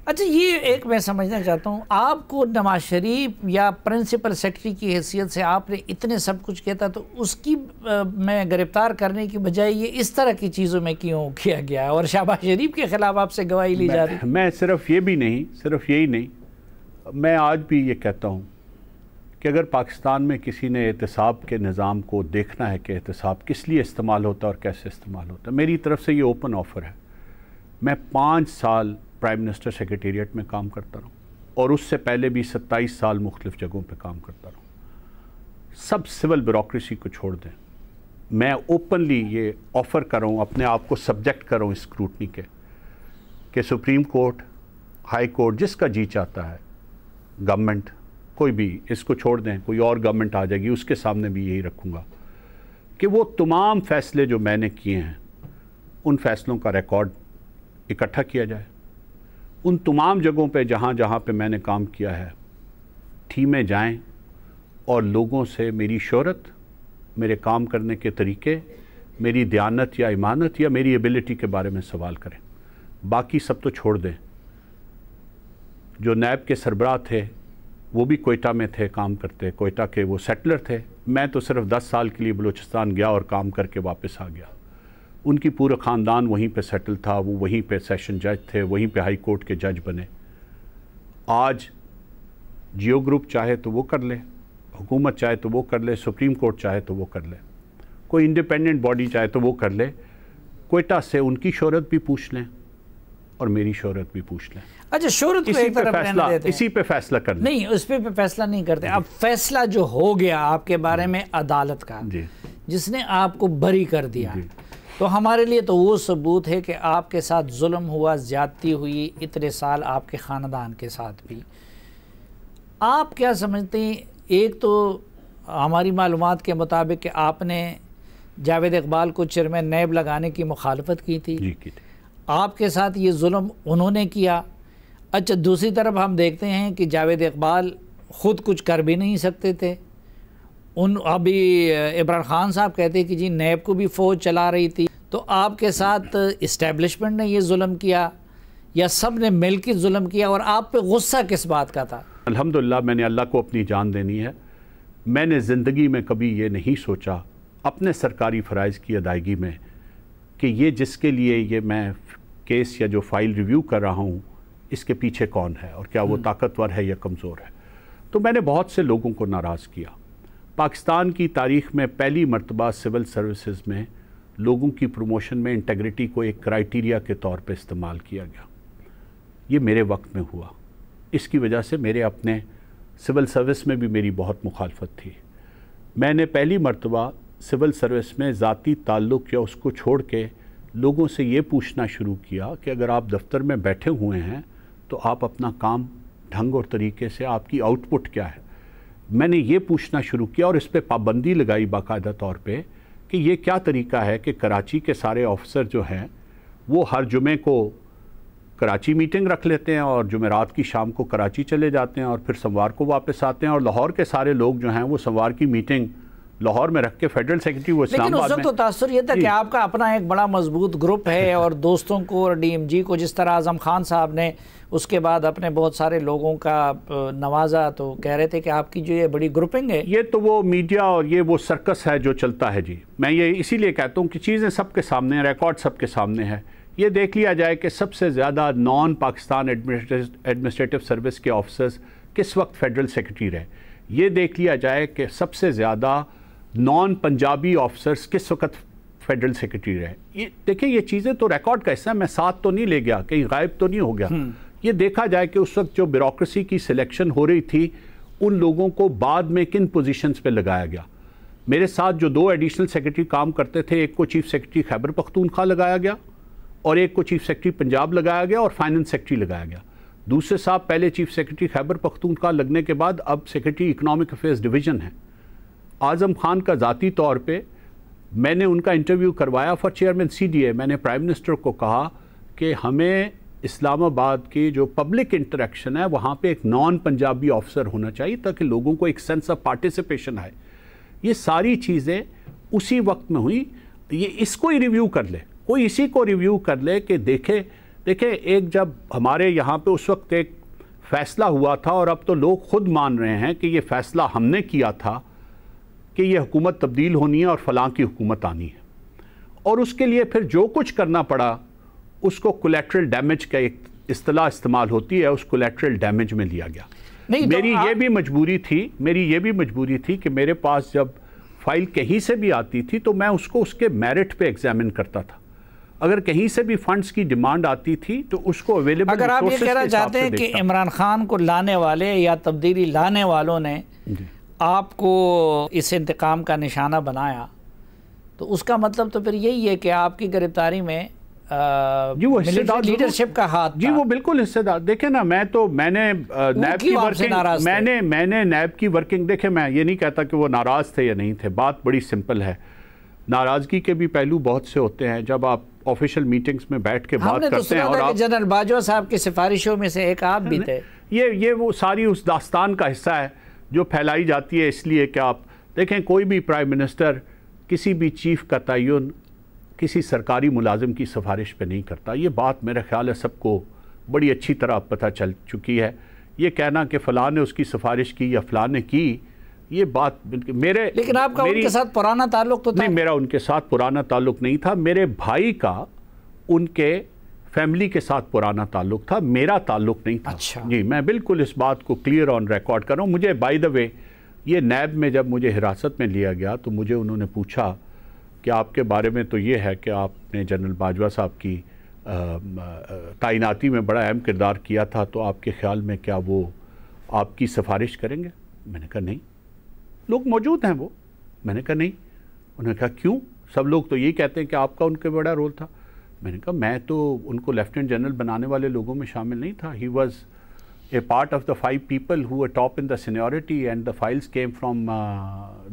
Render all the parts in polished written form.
अच्छा, ये एक मैं समझना चाहता हूँ, आपको नवाज शरीफ या प्रिंसिपल सेक्रेटरी की हैसियत से आपने इतने सब कुछ किया था, तो उसकी मैं गिरफ्तार करने की बजाय ये इस तरह की चीज़ों में क्यों किया गया है और शहबाज शरीफ के खिलाफ आपसे गवाही ली जा रही? मैं सिर्फ ये भी नहीं, सिर्फ यही नहीं, मैं आज भी ये कहता हूँ कि अगर पाकिस्तान में किसी ने एहतसाब के निज़ाम को देखना है कि एहतसाब किस लिए इस्तेमाल होता है और कैसे इस्तेमाल होता है, मेरी तरफ से ये ओपन ऑफ़र है। मैं 5 साल प्राइम मिनिस्टर सेक्रेटेरिएट में काम करता रहा और उससे पहले भी 27 साल मुख्तलिफ़ जगहों पे काम करता रहा। सब सिविल ब्यूरोक्रेसी को छोड़ दें, मैं ओपनली ये ऑफ़र कर रहा हूँ, अपने आप को सब्जेक्ट कर रहा हूँ स्क्रूटनी के, कि सुप्रीम कोर्ट, हाई कोर्ट, जिसका जी चाहता है, गवर्नमेंट, कोई भी, इसको छोड़ दें, कोई और गवर्नमेंट आ जाएगी, उसके सामने भी यही रखूँगा कि वो तमाम फ़ैसले जो मैंने किए हैं उन फ़ैसलों का रिकॉर्ड इकट्ठा किया जाए। उन तमाम जगहों पे जहाँ जहाँ पे मैंने काम किया है टीमें जाएं और लोगों से मेरी शोहरत, मेरे काम करने के तरीके, मेरी दयानत या ईमानत या मेरी एबिलिटी के बारे में सवाल करें। बाकी सब तो छोड़ दें। जो नैब के सरबराह थे वो भी कोयटा में थे, काम करते, कोयटा के वो सेटलर थे। मैं तो सिर्फ 10 साल के लिए बलूचिस्तान गया और काम करके वापस आ गया। उनकी पूरा ख़ानदान वहीं पे सेटल था, वो वहीं पे सेशन जज थे, वहीं पे हाई कोर्ट के जज बने। आज जियो ग्रुप चाहे तो वो कर ले, हुकूमत चाहे तो वो कर ले, सुप्रीम कोर्ट चाहे तो वो कर ले, कोई इंडिपेंडेंट बॉडी चाहे तो वो कर ले। कोयटा से उनकी शोहरत भी पूछ लें और मेरी शोहरत भी पूछ लें। अच्छा, शोहरत को एक तरफ रहने देते हैं, इसी पे फैसला कर नहीं, उस पे फैसला नहीं करते। अब फैसला जो हो गया आपके बारे में अदालत का, जिसने आपको बरी कर दिया, तो हमारे लिए तो वो सबूत है कि आपके साथ जुल्म हुआ, ज़्यादती हुई इतने साल आपके ख़ानदान के साथ भी। आप क्या समझते हैं? एक तो हमारी मालूमात के मुताबिक कि आपने जावेद इकबाल को चेयरमैन नैब लगाने की मुखालफत की थी, जी की थी। आपके साथ ये जुल्म उन्होंने किया। अच्छा, दूसरी तरफ हम देखते हैं कि जावेद इकबाल ख़ुद कुछ कर भी नहीं सकते थे। अभी इमरान खान साहब कहते हैं कि जी नैब को भी फ़ौज चला रही थी। तो आपके साथ इस्टेब्लिशमेंट ने ये जुल्म किया या सब ने मिल के जुल्म किया, और आप पे गुस्सा किस बात का था? अल्हम्दुलिल्लाह, मैंने अल्लाह को अपनी जान देनी है। मैंने ज़िंदगी में कभी ये नहीं सोचा अपने सरकारी फ़राइज़ की अदायगी में कि ये जिसके लिए ये मैं केस या जो फ़ाइल रिव्यू कर रहा हूँ इसके पीछे कौन है और क्या वो ताकतवर है या कमज़ोर है। तो मैंने बहुत से लोगों को नाराज़ किया। पाकिस्तान की तारीख़ में पहली मरतबा सिविल सर्विसेज में लोगों की प्रमोशन में इंटेग्रिटी को एक क्राइटेरिया के तौर पे इस्तेमाल किया गया। ये मेरे वक्त में हुआ। इसकी वजह से मेरे अपने सिविल सर्विस में भी मेरी बहुत मुखालफत थी। मैंने पहली मरतबा सिविल सर्विस में ज़ाती ताल्लुक़ या उसको छोड़ के लोगों से ये पूछना शुरू किया कि अगर आप दफ्तर में बैठे हुए हैं तो आप अपना काम ढंग और तरीके से, आपकी आउटपुट क्या है, मैंने ये पूछना शुरू किया और इस पर पाबंदी लगाई बाकायदा तौर पे कि ये क्या तरीका है कि कराची के सारे ऑफिसर जो हैं वो हर जुमे को कराची मीटिंग रख लेते हैं और जुमेरात की शाम को कराची चले जाते हैं और फिर सोमवार को वापस आते हैं, और लाहौर के सारे लोग जो हैं वो सोमवार की मीटिंग लाहौर में रख के फेडरल सेक्रेटरी वो इस्लामाबाद में। लेकिन उस वक्त तो तासुर ये था कि आपका अपना एक बड़ा मजबूत ग्रुप है और दोस्तों को और डीएमजी को, जिस तरह आज़म खान साहब ने उसके बाद अपने बहुत सारे लोगों का नवाजा, तो कह रहे थे कि आपकी जो ये बड़ी ग्रुपिंग है। ये तो वो मीडिया और ये वो सर्कस है जो चलता है जी। मैं ये इसीलिए कहता हूँ कि चीज़ें सबके सामने हैं, रिकॉर्ड सबके सामने है। ये देख लिया जाए कि सबसे ज़्यादा नॉन पाकिस्तान एडमिनिस्ट्रेटिव सर्विस के ऑफिसर्स किस वक्त फेडरल सेक्रेटरी रहे। ये देख लिया जाए कि सबसे ज़्यादा नॉन पंजाबी ऑफिसर्स किस वक्त फेडरल सेक्रेटरी रहे। ये देखिए, ये चीज़ें तो रिकॉर्ड का हिस्सा, मैं साथ तो नहीं ले गया, कहीं गायब तो नहीं हो गया। ये देखा जाए कि उस वक्त जो ब्यूरोक्रेसी की सिलेक्शन हो रही थी उन लोगों को बाद में किन पोजीशंस पे लगाया गया। मेरे साथ जो 2 एडिशनल सेक्रेटरी काम करते थे, एक को चीफ सेक्रेटरी खैबर पख्तूनख्वा लगाया गया और एक को चीफ सेक्रेटरी पंजाब लगाया गया और फाइनेंस सेक्रेटरी लगाया गया। दूसरे साहब पहले चीफ सेक्रेटरी खैबर पख्तूनख्वा लगने के बाद अब सेक्रेटरी इकनॉमिक अफेयर्स डिवीज़न है। आज़म खान का ज़ाती तौर पे मैंने उनका इंटरव्यू करवाया फॉर चेयरमैन CDA। मैंने प्राइम मिनिस्टर को कहा कि हमें इस्लामाबाद की जो पब्लिक इंटरेक्शन है वहाँ पे एक नॉन पंजाबी ऑफिसर होना चाहिए ताकि लोगों को एक सेंस ऑफ पार्टिसिपेशन आए। ये सारी चीज़ें उसी वक्त में हुई। ये इसको ही रिव्यू कर ले, कोई इसी को रिव्यू कर ले कि देखे देखिए, एक जब हमारे यहाँ पे उस वक्त एक फ़ैसला हुआ था और अब तो लोग खुद मान रहे हैं कि ये फ़ैसला हमने किया था कि ये हुकूमत तब्दील होनी है और फलां की हुकूमत आनी है, और उसके लिए फिर जो कुछ करना पड़ा उसको कोलैटरल डैमेज का एक इस्तिलाह इस्तेमाल होती है, उस कोलैटरल डैमेज में लिया गया। मेरी ये भी मजबूरी थी कि मेरे पास जब फाइल कहीं से भी आती थी तो मैं उसको उसके मेरिट पे एग्जामिन करता था। अगर कहीं से भी फंड्स की डिमांड आती थी तो उसको अवेलेबल, अगर आप ये कहना चाहते हैं कि इमरान खान को लाने वाले या तब्दीली लाने वालों ने आपको इस इंतकाम का निशाना बनाया, तो उसका मतलब तो फिर यही है कि आपकी गिरफ्तारी में जी वो हिस्सेदार, लीडरशिप का हाथ जी वो बिल्कुल हिस्सेदार। देखे ना, मैंने नैब की वर्किंग, मैंने नैब की वर्किंग, देखे मैं ये नहीं कहता कि वो नाराज़ थे या नहीं थे, बात बड़ी सिंपल है। नाराज़गी के भी पहलू बहुत से होते हैं जब आप ऑफिशियल मीटिंग्स में बैठ के बात करते हैं। और जनरल बाजवा साहब की सिफारिशों में से एक आप भी थे। ये वो सारी उस दास्तान का हिस्सा है जो फैलाई जाती है, इसलिए कि आप देखें कोई भी प्राइम मिनिस्टर किसी भी चीफ का तयन किसी सरकारी मुलाजिम की सिफारिश पे नहीं करता। ये बात मेरा ख्याल है सबको बड़ी अच्छी तरह पता चल चुकी है। ये कहना कि फ़लाँ ने उसकी सिफारिश की या फ़लाँ ने की, ये बात मेरे, लेकिन आपका उनके साथ पुराना ताल्लुक तो था? नहीं, मेरा उनके साथ पुराना ताल्लुक नहीं था। मेरे भाई का उनके फैमिली के साथ पुराना ताल्लुक था, मेरा ताल्लुक नहीं था। अच्छा। जी, मैं बिल्कुल इस बात को क्लियर ऑन रिकॉर्ड कर रहा हूँ। मुझे बाय द वे ये नैब में जब मुझे हिरासत में लिया गया तो मुझे उन्होंने पूछा कि आपके बारे में तो ये है कि आपने जनरल बाजवा साहब की तैनाती में बड़ा अहम किरदार किया था, तो आपके ख्याल में क्या वो आपकी सिफारिश करेंगे? मैंने कहा नहीं, लोग मौजूद हैं वो। मैंने कहा नहीं। उन्होंने कहा क्यों? सब लोग तो यही कहते हैं कि आपका उनके बड़ा रोल था। मैंने कहा मैं तो उनको लेफ्टिनेंट जनरल बनाने वाले लोगों में शामिल नहीं था। He was a part of the 5 people who were top in the seniority and the files came from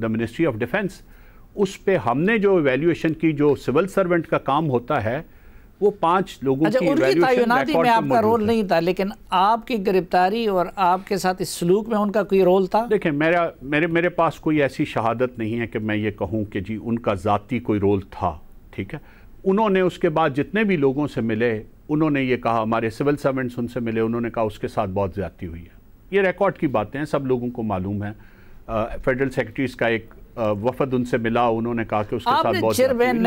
the Ministry of Defense। उस पे हमने जो इवैल्यूएशन की, जो सिविल सर्वेंट का काम होता है, वो 5 लोगों की इवैल्यूएशन रिकॉर्ड में आपका रोल नहीं था, लेकिन आपकी गिरफ्तारी और आपके साथ इस सलूक में उनका कोई रोल था? देखें, मेरे पास कोई ऐसी शहादत नहीं है कि मैं ये कहूँ कि जी उनका ज़ाती कोई रोल था। ठीक है, उन्होंने उसके बाद जितने भी लोगों से मिले उन्होंने ये कहा, हमारे सिविल सर्वेंट्स उनसे मिले, उन्होंने कहा उसके साथ बहुत ज़्यादती हुई है। ये रिकॉर्ड की बातें हैं, सब लोगों को मालूम है। फेडरल सेक्रेटरीज का एक वफद उनसे मिला, उन्होंने कहा कि उसके साथ बहुत ज़्यादती हुई।